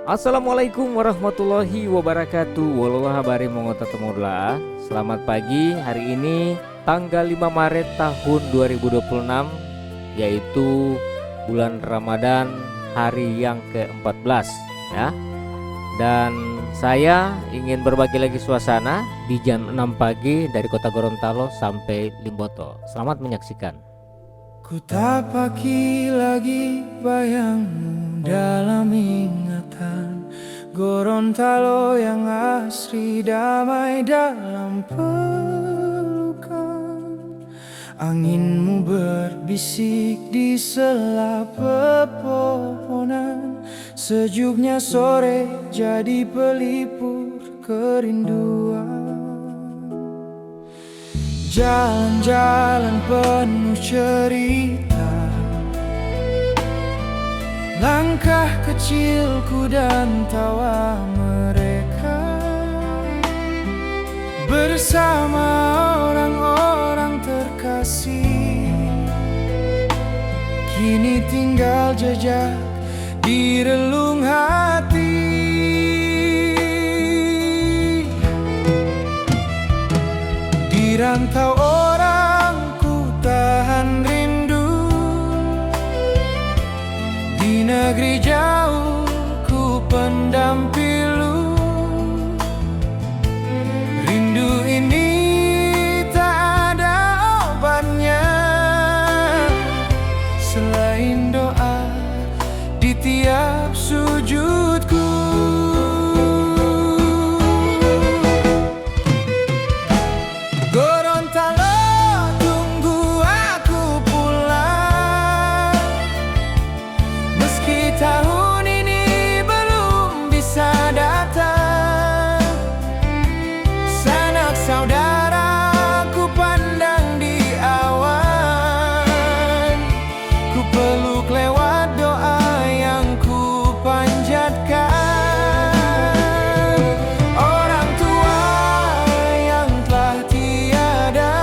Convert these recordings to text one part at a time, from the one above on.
Assalamualaikum warahmatullahi wabarakatuh. Walau habari mongota temurlah. Selamat pagi. Hari ini tanggal 5 Maret tahun 2026, yaitu bulan Ramadan, hari yang ke-14 ya. Dan saya ingin berbagi lagi suasana di jam 6 pagi dari Kota Gorontalo sampai Limboto. Selamat menyaksikan. Ku tapaki lagi bayangmu dalam ingatan, Gorontalo yang asri damai dalam pelukan. Anginmu berbisik di sela pepohonan, sejuknya sore jadi pelipur kerinduan. Jalan-jalan penuh cerita, langkah kecilku dan tawa mereka, bersama orang-orang terkasih. Kini tinggal jejak di relung hati. Di rantau orang ku tahan rindu, di negeri jauh ku pendam pilu. Rindu ini tak ada obatnya selain doa di tiap sujudku. Gorontalo, tunggu aku pulang, meski tahun ini belum bisa datang. Sanak saudara ku pandang di awan, ku peluk lewat doa yang ku panjatkan. Orang tua yang telah tiada,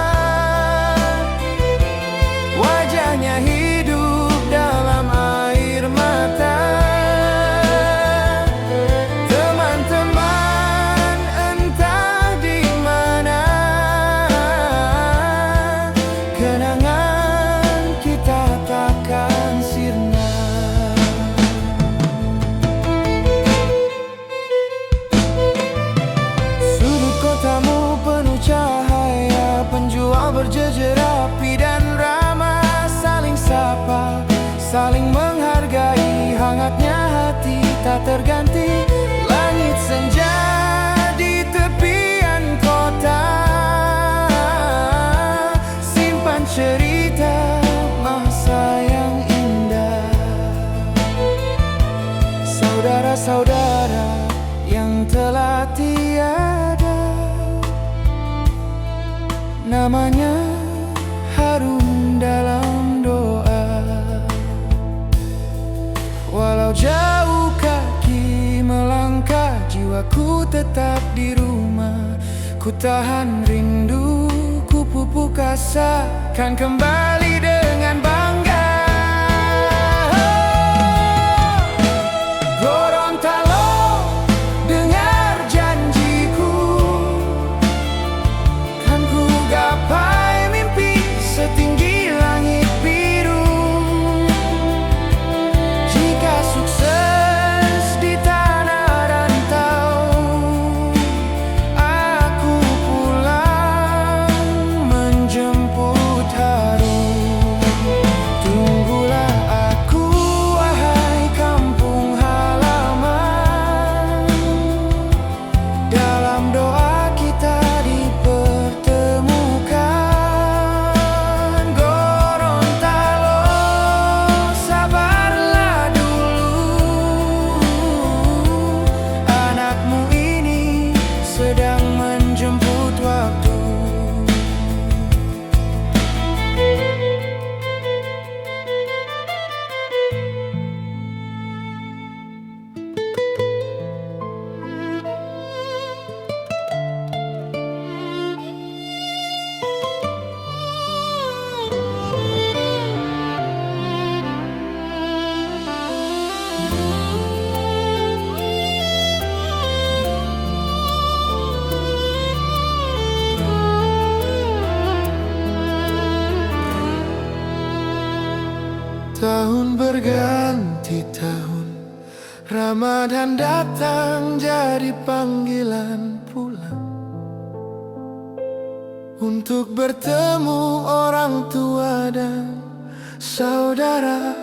wajahnya hidup dalam air mata. Teman-teman entah di mana, kenangan kita takkan sirna. Sudut kotamu penuh cahaya, penjual berjejer rapi dan ramah, saling sapa, saling menghargai, hangatnya hati tak terganti. Langit senja di tepian kota, simpan cerita masa yang indah. Saudara-saudara yang telah tiada, namanya harum dalam doa. Walau jauh kaki melangkah, jiwaku tetap di rumah. Ku tahan rindu, ku pupuk asa, kan kembali dengan bangga. Gorontalo, dengar janjiku, kan ku gapai mimpi setinggi langit biru. Jika sukses di tanah rantau, aku pulang menjemput harum. Tahun berganti tahun, Ramadan datang jadi panggilan pulang untuk bertemu orang tua dan saudara,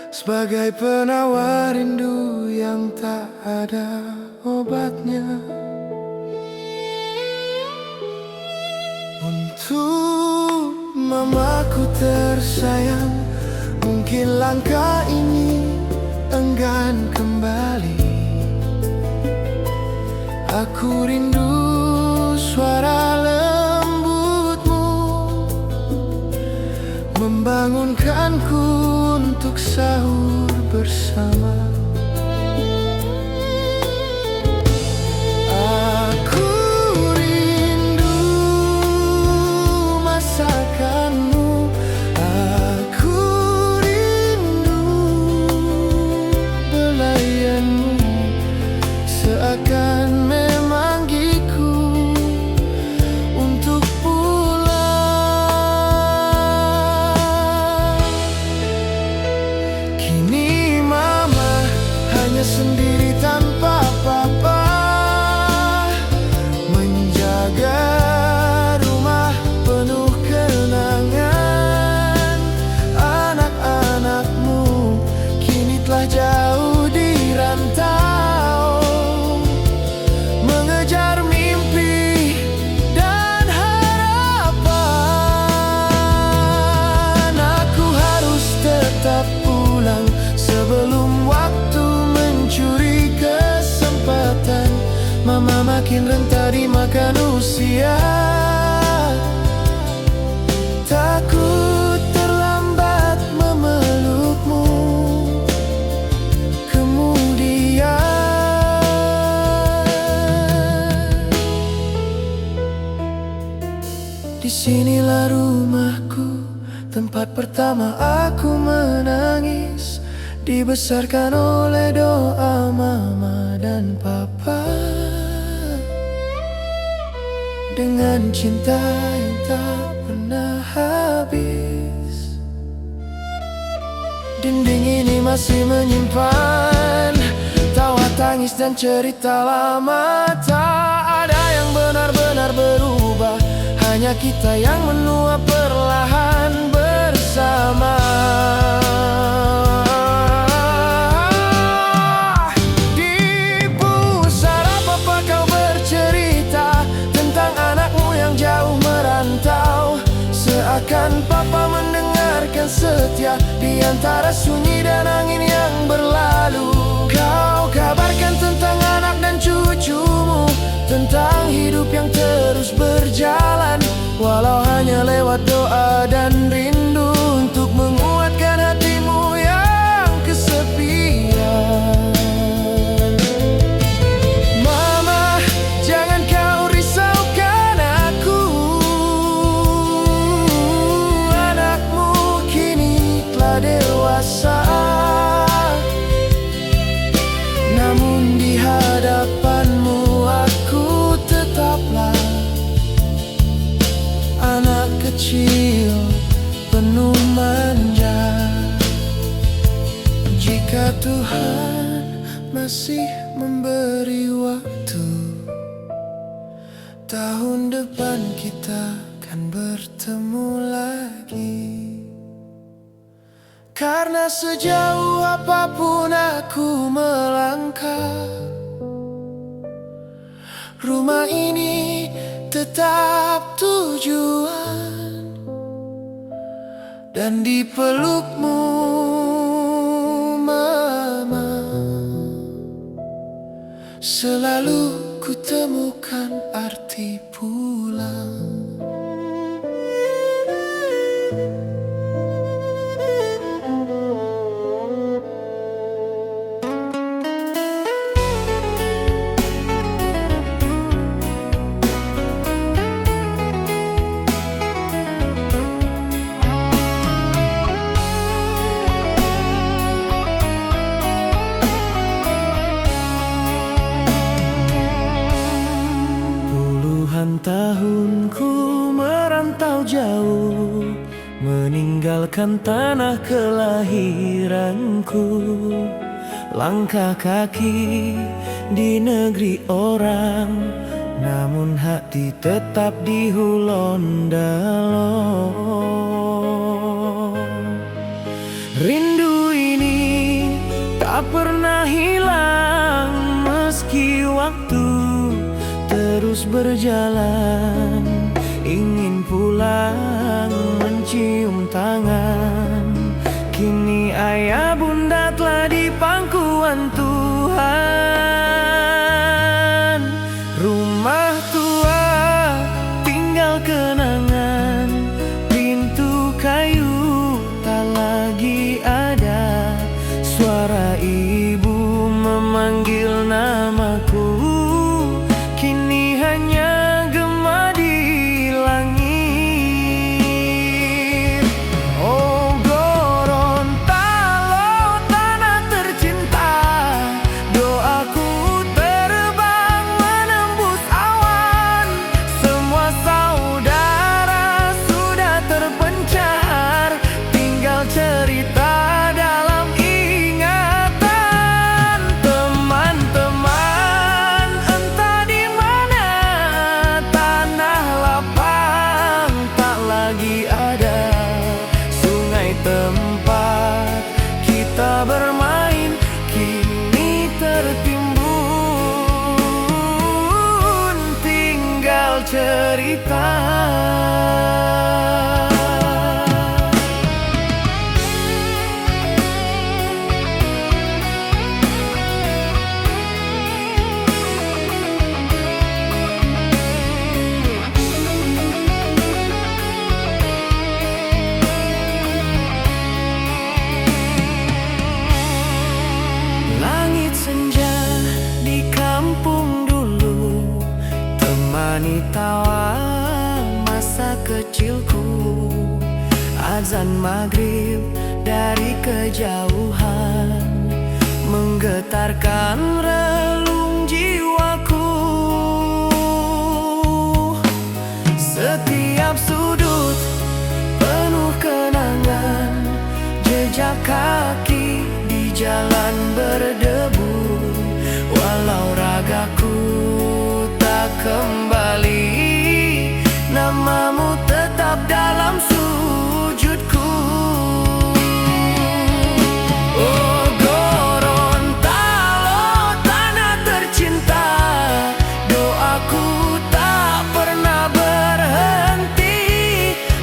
sebagai penawar rindu yang tak ada obatnya. Untuk mamaku tersayang, mungkin langkah ini enggan kembali. Aku rindu suara lembutmu membangunkanku untuk sahur bersama. Aku rindu masakanmu, aku rindu belayanmu, seakan memanggiku untuk pulang. Kini mama hanya sendiri tanpa papa, menjaga rumah penuh kenangan. Anak-anakmu kini telah jauh di rantau, mengejar mimpi dan harapan. Aku harus tetap pulang sebelum waktu mencuri kesempatan. Mama makin renta dimakan usia, takut terlambat memelukmu kemudian. Disinilah rumahku, tempat pertama aku menangis, dibesarkan oleh doa mama dan papa, dengan cinta yang tak pernah habis. Dinding ini masih menyimpan tawa, tangis dan cerita lama. Tak ada yang benar-benar berubah, hanya kita yang menua perlahan bersama. Di pusara papa kau bercerita tentang anakmu yang jauh merantau, seakan papa mendengarkan setia di antara sunyi dan angin yang berlalu. Kau kabarkan tentang anak dan cucumu, tentang hidup yang terus berjalan, walau hanya lewat doa dan rindu untuk menguatkan hatimu yang kesepian. Mama, jangan kau risaukan aku, anakmu kini telah dewasa. Namun di hadapanmu aku tetaplah anak kecil penuh manja. Jika Tuhan masih memberi waktu, tahun depan kita akan bertemu lagi. Karena sejauh apapun aku melangkah, rumah ini tetap tujuan, dan di pelukmu mama selalu kutemukan arti pulang. tinggalkan tanah kelahiranku. Langkah kaki di negeri orang, namun hati tetap di Gorontalo. Rindu ini tak pernah hilang meski waktu terus berjalan. Ingin pulang mencium tangan, kini ayah bunda telah di pangkuan Tuhan. Rumah tua tinggal kenangan, pintu kayu tak lagi ada. Suara ibu memanggil namaku, kini hanya gema di langit. Oh Gorontalo, tanah tercinta, doaku terbang menembus awan. Semua saudara sudah terpencar, tinggal cerita dalam ingatan. Teman-teman entah di mana, tanah lapang tak lagi ada. Sungai tempat kita bermain kini tertimbun, tinggal cerita. Langit senja di kampung dulu, temani tawa masa kecilku. Azan maghrib dari kejauhan menggetarkan relung jiwaku. Setiap sudut penuh kenangan, jejak kaki di jalan berdebu. Walau ragaku tak kembali, namamu tetap dalam sujudku. Oh Gorontalo, tanah tercinta, doaku tak pernah berhenti.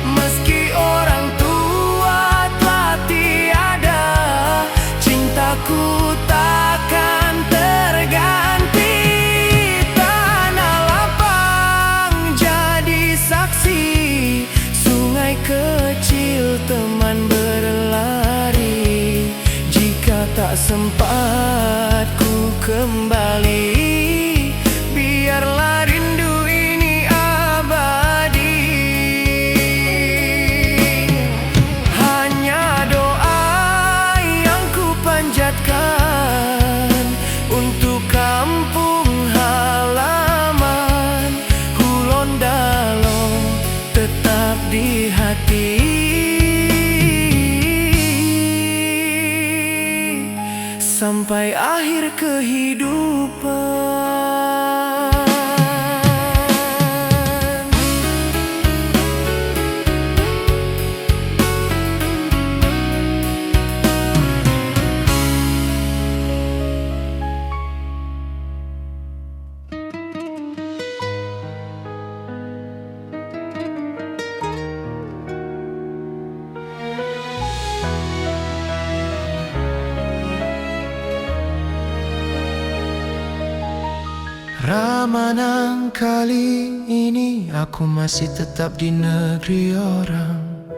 Meski orang tua telah tiada, cintaku takkan terganti. Tanah lapang jadi saksi, sungai kecil teman berlari. Jika tak sempat ku kembali, biarlah rindu ini abadi. Hanya doa yang ku panjatkan untuk kampung halaman Gorontalo tetap di hati. Sampai akhir kehidupan. Ramadan kali ini aku masih tetap di negeri orang,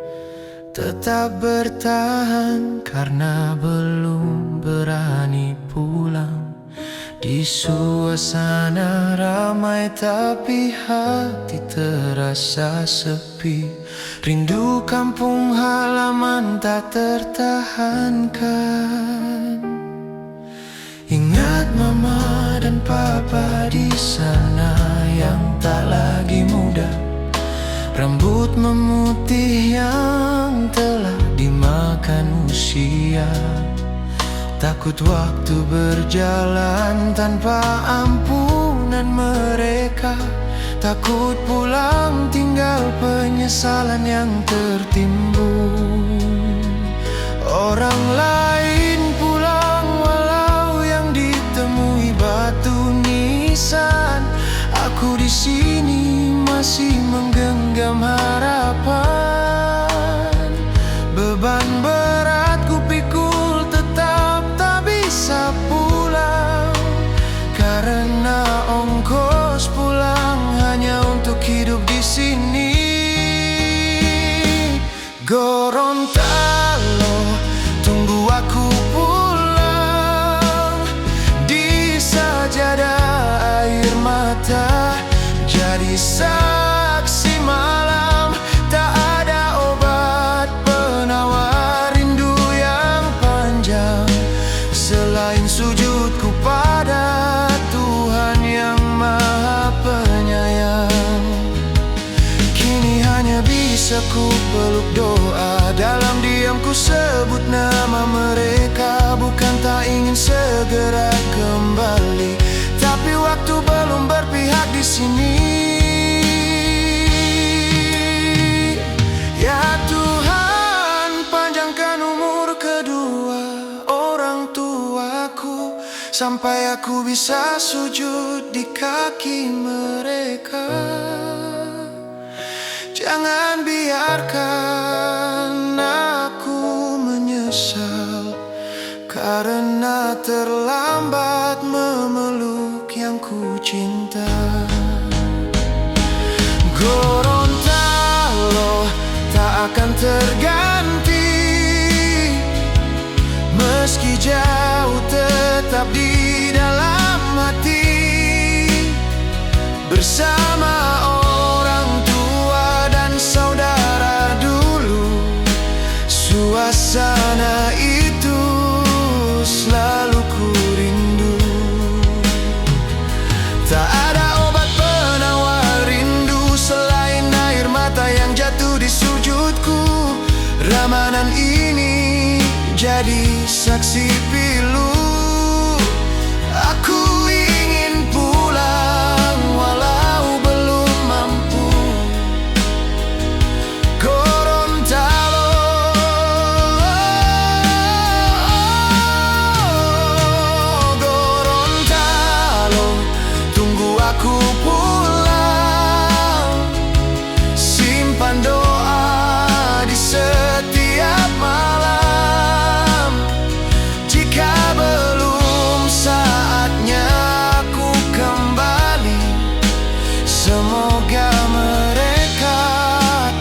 tetap bertahan karena belum berani pulang. Di suasana ramai tapi hati terasa sepi. Rindu kampung halaman tak tertahankan. Ingat mama dan papa di sana yang tak lagi muda, rambut memutih yang telah Takut waktu berjalan tanpa ampunan mereka. Takut pulang tinggal penyesalan yang tertimbun. Orang lain pulang walau yang ditemui batu nisan. Aku di sini masih menggenggam harapan. Beban berat ku pikul tetap tak bisa pulang, karena ongkos pulang hanya untuk hidup di sini. Gorontalo, tunggu aku pulang. Di sajadah air mata jadi saksi malam. Tak ada obat penawar rindu yang panjang selain sujudku pada Tuhan yang Maha Penyayang. Kini hanya bisa ku peluk doa. Dalam diam ku sebut nama mereka. Bukan tak ingin segera kembali, tapi waktu belum berpihak di sini. Ya Tuhan, panjangkan umur kedua orang tuaku, sampai aku bisa sujud di kaki mereka. Jangan biarkan aku menyesal karena terlambat memeluk yang ku cinta. Gorontalo tak akan terganti, meski jauh tetap di dalam hati. Bersama orang tua dan saudara dulu, suasana itu selalu ku rindu. Tak ada obat penawar rindu selain air mata yang jatuh di sujudku. Ramalan ini jadi saksi pilu. Aku ingin pulang walau belum mampu. Gorontalo, Gorontalo, tunggu aku pulang. Simpan doa di setiap malam. Jika belum saatnya aku kembali, semoga mereka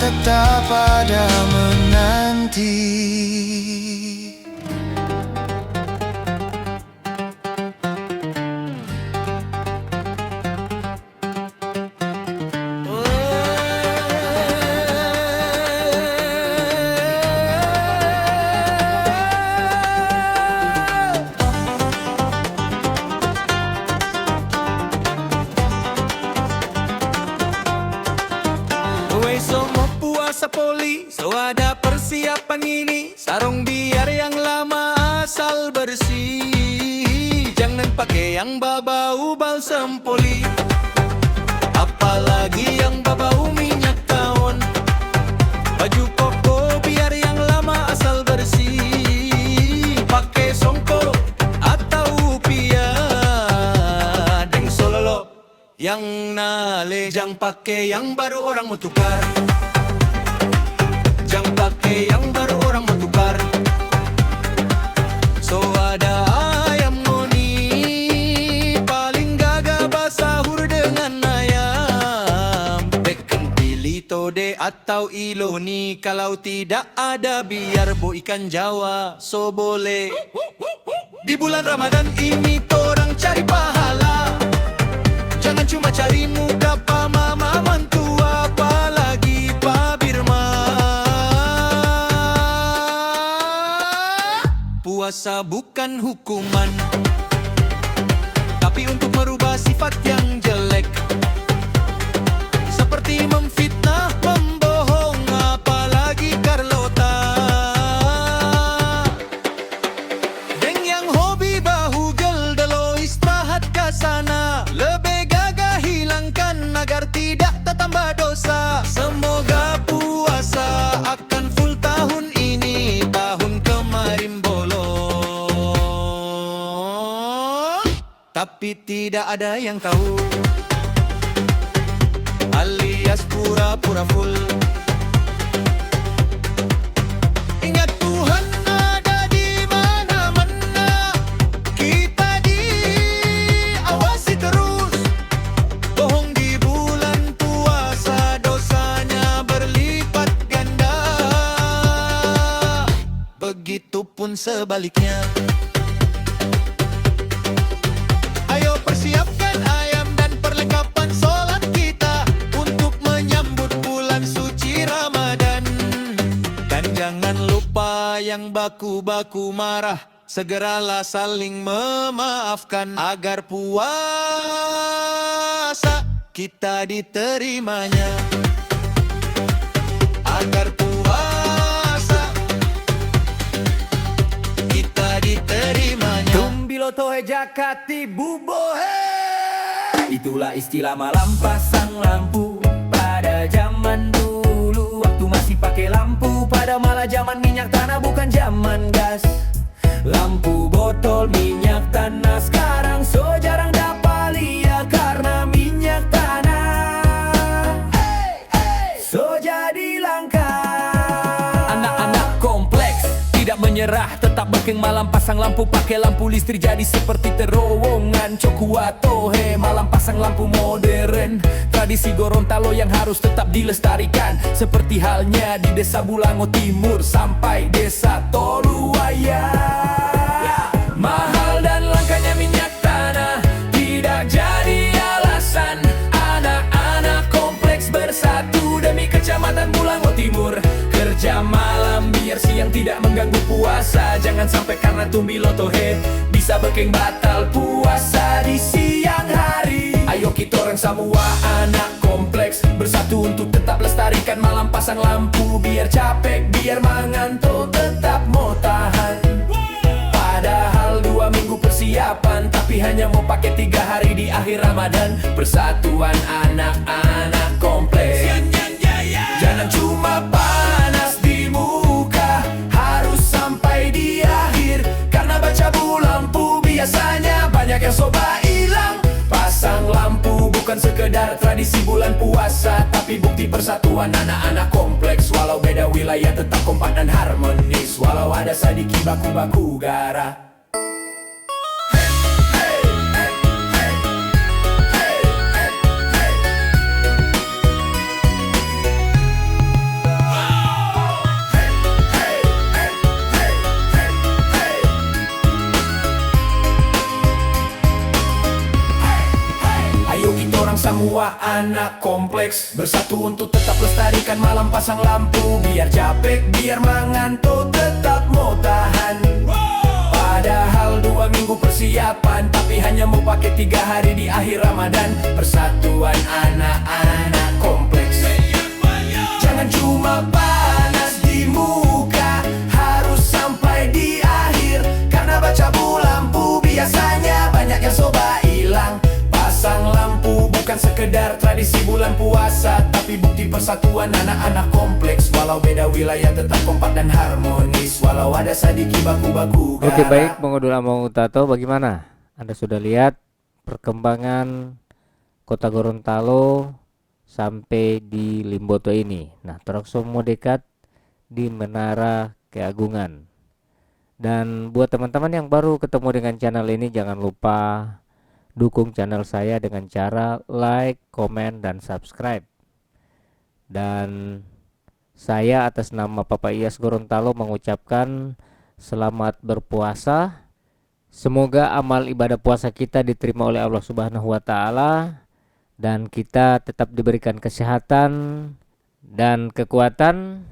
tetap ada menanti. Semua puasa poli, so ada persiapan ini. Sarung biar yang lama asal bersih. Jangan pakai yang bau balsam poli, apalagi yang bau minyak tahun. Baju koko biar yang lama asal bersih. Pakai songkok atau rupiah. Deng sololo yang nale, jangan pakai yang baru orang mau tukar. Jangan pakai yang baru orang mau tukar. So ada ayam ngoni, paling gagah basahur dengan ayam. Beken pilih tode atau iloni. Kalau tidak ada biar bo ikan Jawa, so boleh. Di bulan Ramadan ini torang cari pahala. Jangan cuma cari muka pa mama mantu, apalagi pa Birma. Puasa bukan hukuman, tapi untuk merubah sifat yang jelek, seperti memfitnah, membohong, apalagi Carlota. Deng yang hobi tapi tidak ada yang tahu, alias pura-pura full. Ingat Tuhan ada di mana-mana, kita diawasi terus. Bohong di bulan puasa, dosanya berlipat ganda. Begitupun sebaliknya. Ayo persiapkan ayam dan perlengkapan sholat kita untuk menyambut bulan suci Ramadan. Dan jangan lupa yang baku-baku marah, segeralah saling memaafkan agar puasa kita diterimanya. Agar puasa kita diterimanya. Limboto Jakati bubohe. Itulah istilah malam pasang lampu pada zaman dulu, waktu masih pakai lampu pada malah zaman minyak tanah bukan zaman gas. Lampu botol minyak tanah sekarang so jarang dapat lihat karena minyak tanah so jadi langka. Anak-anak kompleks tidak menyerah, tetap bakeng malam pasang lampu pakai lampu listrik jadi seperti terowongan. Cokuatohe malam pasang lampu modern, tradisi Gorontalo yang harus tetap dilestarikan, seperti halnya di desa Bulango Timur sampai desa Toluaya. Mahal dan langkanya minyak tanah tidak jadi alasan anak-anak kompleks bersatu demi kecamatan Bulango Timur. Kerja malam biar siang tidak mengganggu puasa, jangan sampai karena tumbiloto bisa bekeng batal puasa di siang hari. Ayo kita orang semua anak kompleks bersatu untuk tetap lestarikan malam pasang lampu, biar capek biar mengantuk tetap mau tahan. Padahal 2 minggu persiapan, tapi hanya mau pakai 3 hari di akhir Ramadan. Persatuan anak-anak kompleks, jangan cuma panas di muka, harus sampai di akhir. Karena baca lampu biasanya banyak yang soba hilang. Pasang lampu bukan sekedar tradisi bulan puasa, tapi bukti persatuan anak-anak kompleks. Walau beda wilayah tetap kompak dan harmonis, walau ada sadiki baku-baku gara. Semua anak kompleks bersatu untuk tetap lestarikan malam pasang lampu, biar capek biar mengantuk tetap mau tahan. Padahal 2 minggu persiapan, tapi hanya mau pakai 3 hari di akhir Ramadan. Persatuan anak-anak kompleks, jangan cuma panas di muka, harus sampai di akhir. Karena baca lampu biasanya banyak yang soba hilang. Pasang lampu bukan sekedar tradisi bulan puasa, tapi bukti persatuan anak-anak kompleks. Walau beda wilayah tetap kompak dan harmonis, walau ada sadiki baku-baku gara. Oke, baik Bang Udul Amang Utato, bagaimana? Anda sudah lihat perkembangan Kota Gorontalo sampai di Limboto ini. Nah, terus semua dekat di Menara Keagungan. Dan buat teman-teman yang baru ketemu dengan channel ini, jangan lupa dukung channel saya dengan cara like, komen, dan subscribe. Dan saya atas nama Papa Iyas Gorontalo mengucapkan selamat berpuasa. Semoga amal ibadah puasa kita diterima oleh Allah Subhanahu wa taala dan kita tetap diberikan kesehatan dan kekuatan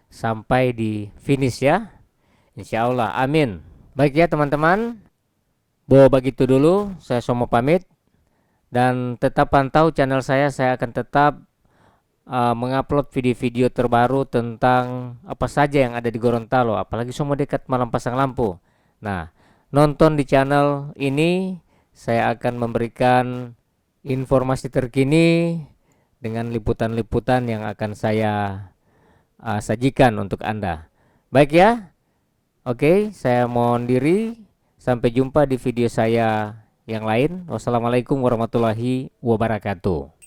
sampai di finish ya. Insya Allah, amin. Baik ya teman-teman, begitu dulu, saya Somo pamit. Dan tetap pantau channel saya akan tetap mengupload video-video terbaru tentang apa saja yang ada di Gorontalo, apalagi semua dekat malam pasang lampu. Nah, nonton di channel ini, saya akan memberikan informasi terkini dengan liputan-liputan yang akan saya sajikan untuk Anda. Baik ya, oke, saya mohon diri. Sampai jumpa di video saya yang lain. Wassalamualaikum warahmatullahi wabarakatuh.